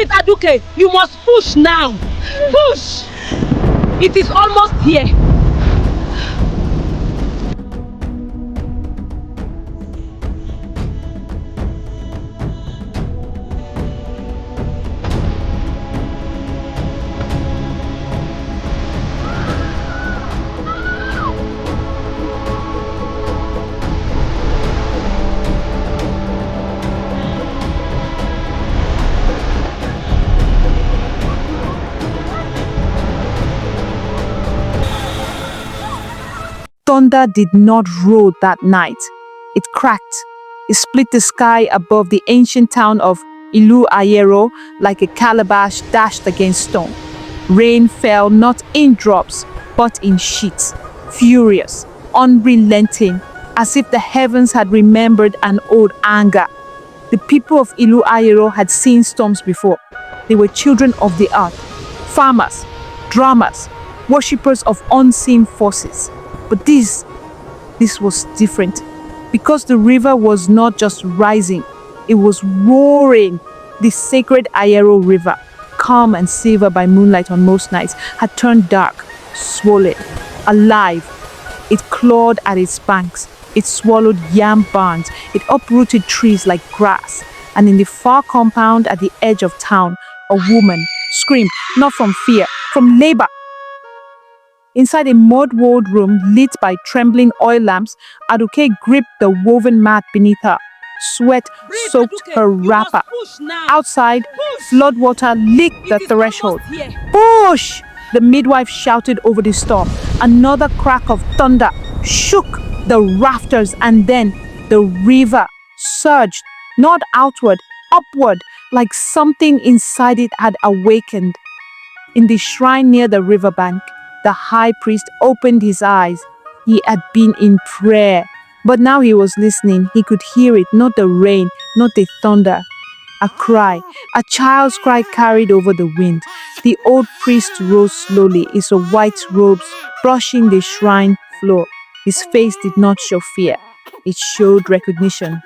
Spirit Aduke, you must push now. Push! It is almost here. Thunder did not roll that night. It cracked. It split the sky above the ancient town of Ilú-Ayérò like a calabash dashed against stone. Rain fell not in drops, but in sheets, furious, unrelenting, as if the heavens had remembered an old anger. The people of Ilú-Ayérò had seen storms before. They were children of the earth, farmers, drummers, worshippers of unseen forces. But this was different, because the river was not just rising, it was roaring. The sacred Ayérò River, calm and silver by moonlight on most nights, had turned dark, swollen, alive. It clawed at its banks, it swallowed yam barns, it uprooted trees like grass. And in the far compound at the edge of town, a woman screamed, not from fear, from labor. Inside a mud-walled room lit by trembling oil lamps, Aduke gripped the woven mat beneath her. Sweat soaked her wrapper. Outside, floodwater licked the threshold. Push! The midwife shouted over the storm. Another crack of thunder shook the rafters, and then the river surged, not outward, upward, like something inside it had awakened. In the shrine near the riverbank, the high priest opened his eyes. He had been in prayer, but now he was listening. He could hear it, not the rain, not the thunder. A cry, a child's cry carried over the wind. The old priest rose slowly, his white robes brushing the shrine floor. His face did not show fear. It showed recognition.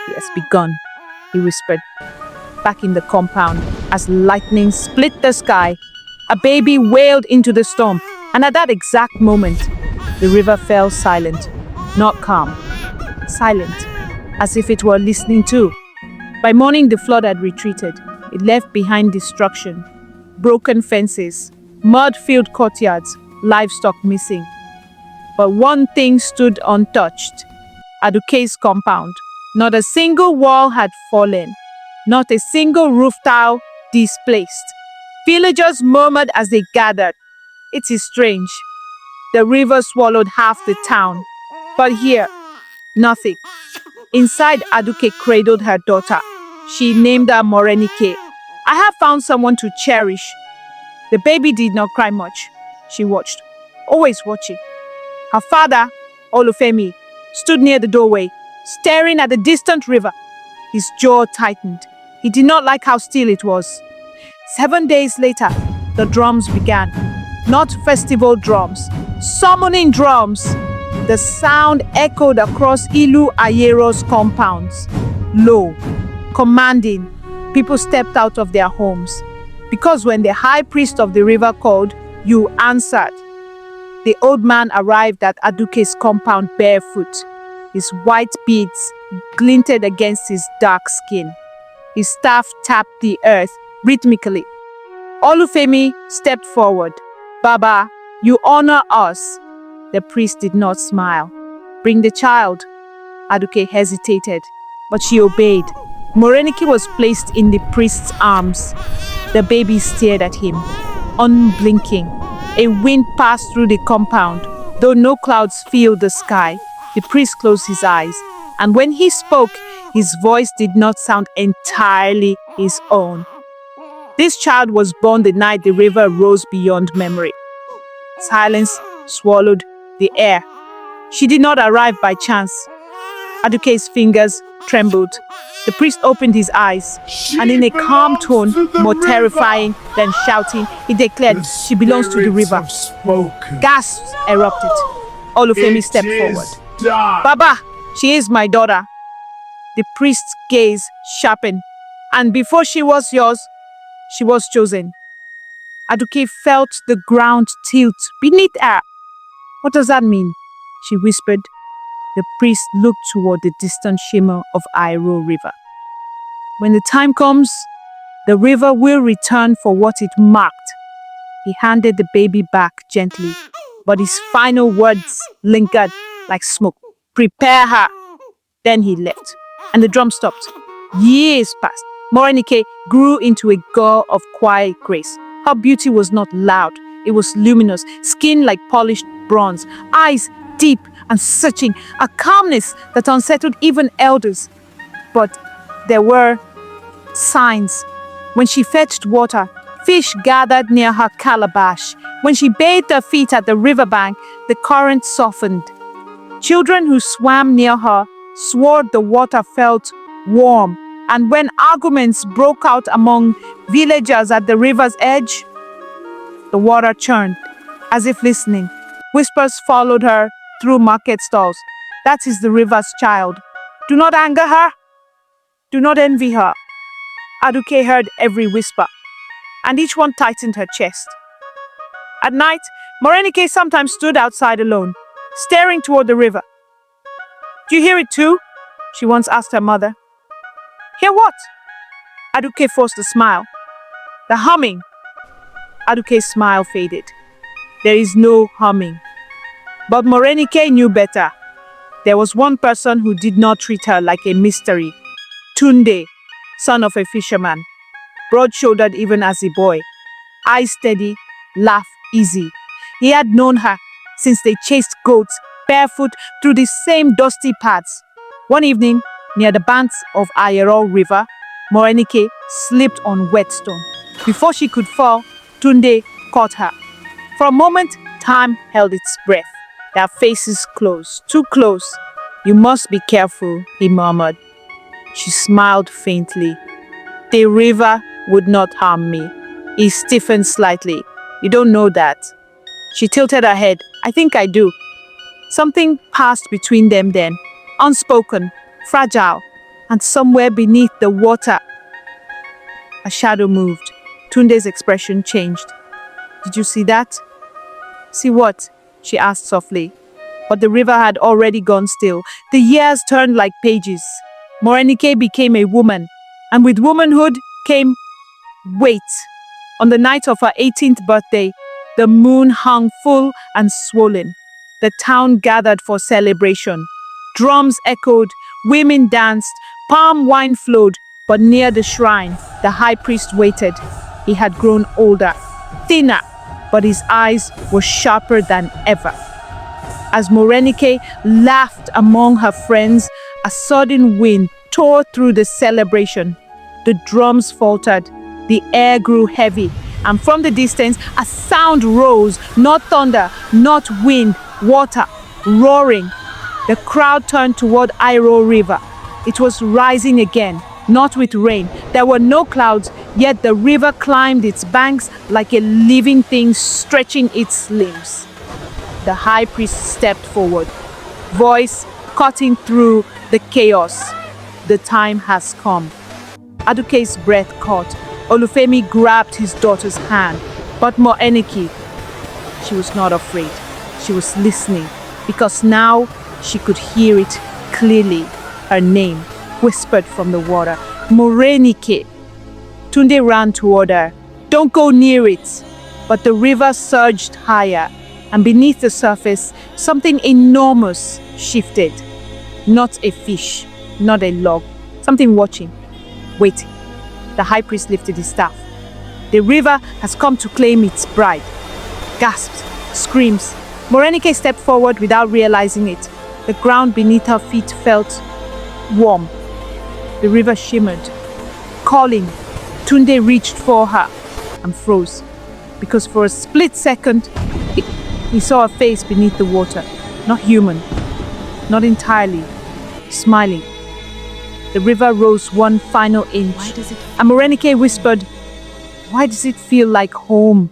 He has begun, he whispered. Back in the compound, as lightning split the sky, a baby wailed into the storm, and at that exact moment, the river fell silent, not calm, silent, as if it were listening too. By morning, the flood had retreated. It left behind destruction, broken fences, mud-filled courtyards, livestock missing. But one thing stood untouched: Aduke's compound. Not a single wall had fallen, not a single roof tile displaced. Villagers murmured as they gathered. It is strange. The river swallowed half the town. But here, nothing. Inside, Aduke cradled her daughter. She named her Morenike. I have found someone to cherish. The baby did not cry much. She watched, always watching. Her father, Olufemi, stood near the doorway, staring at the distant river. His jaw tightened. He did not like how still it was. 7 days later, the drums began. Not festival drums, summoning drums. The sound echoed across Ilú-Ayérò's compounds. Low, commanding, people stepped out of their homes. Because when the high priest of the river called, you answered. The old man arrived at Aduke's compound barefoot. His white beads glinted against his dark skin. His staff tapped the earth rhythmically. Olufemi stepped forward. Baba, you honor us. The priest did not smile. Bring the child. Aduke hesitated, but she obeyed. Morenike was placed in the priest's arms. The baby stared at him, unblinking. A wind passed through the compound. Though no clouds filled the sky, the priest closed his eyes. And when he spoke, his voice did not sound entirely his own. This child was born the night the river rose beyond memory. Silence swallowed the air. She did not arrive by chance. Aduke's fingers trembled. The priest opened his eyes, and in a calm tone, more terrifying than shouting, he declared, "She belongs to the river." Gasps erupted. Olufemi stepped forward. "Baba, she is my daughter." The priest's gaze sharpened. "And before she was yours, She was chosen. Aduke felt the ground tilt beneath her. What does that mean? She whispered. The priest looked toward the distant shimmer of Ayérò River. When the time comes, the river will return for what it marked. He handed the baby back gently, but his final words lingered like smoke. Prepare her. Then he left, and the drum stopped. Years passed. Morenike grew into a girl of quiet grace. Her beauty was not loud. It was luminous, skin like polished bronze, eyes deep and searching, a calmness that unsettled even elders. But there were signs. When she fetched water, fish gathered near her calabash. When she bathed her feet at the riverbank, the current softened. Children who swam near her swore the water felt warm. And when arguments broke out among villagers at the river's edge, the water churned, as if listening. Whispers followed her through market stalls. That is the river's child. Do not anger her. Do not envy her. Aduke heard every whisper, and each one tightened her chest. At night, Morenike sometimes stood outside alone, staring toward the river. Do you hear it too? She once asked her mother. Hear what? Aduke forced a smile. The humming. Aduke's smile faded. There is no humming. But Morenike knew better. There was one person who did not treat her like a mystery. Tunde, son of a fisherman. Broad-shouldered even as a boy. Eyes steady, laugh easy. He had known her since they chased goats barefoot through the same dusty paths. One evening, near the banks of Ayérò River, Morenike slipped on wet stone. Before she could fall, Tunde caught her. For a moment, time held its breath. Their faces close, too close. You must be careful, he murmured. She smiled faintly. The river would not harm me. He stiffened slightly. You don't know that. She tilted her head. I think I do. Something passed between them then, unspoken, fragile, and somewhere beneath the water, a shadow moved. Tunde's expression changed. Did you see that? See what? She asked softly. But the river had already gone still. The years turned like pages. Morenike became a woman, and with womanhood came weight. On the night of her 18th birthday, the moon hung full and swollen. The town gathered for celebration. Drums echoed, women danced, palm wine flowed, but near the shrine, the high priest waited. He had grown older, thinner, but his eyes were sharper than ever. As Morenike laughed among her friends, a sudden wind tore through the celebration. The drums faltered, the air grew heavy, and from the distance a sound rose, not thunder, not wind, water, roaring. The crowd turned toward Ayérò River. It was rising again, not with rain. There were no clouds, yet the river climbed its banks like a living thing stretching its limbs. The high priest stepped forward, voice cutting through the chaos. The time has come. Aduke's breath caught. Olufemi grabbed his daughter's hand, but Morenike, she was not afraid. She was listening, because now she could hear it clearly. Her name whispered from the water. Morenike. Tunde ran toward her. Don't go near it. But the river surged higher, and beneath the surface, something enormous shifted. Not a fish, not a log, something watching, waiting. The high priest lifted his staff. The river has come to claim its bride. Gasped, screams. Morenike stepped forward without realizing it. The ground beneath her feet felt warm. The river shimmered, calling. Tunde reached for her and froze, because for a split second, he saw a face beneath the water. Not human, not entirely, smiling. The river rose one final inch, and Morenike whispered, "Why does it feel like home?"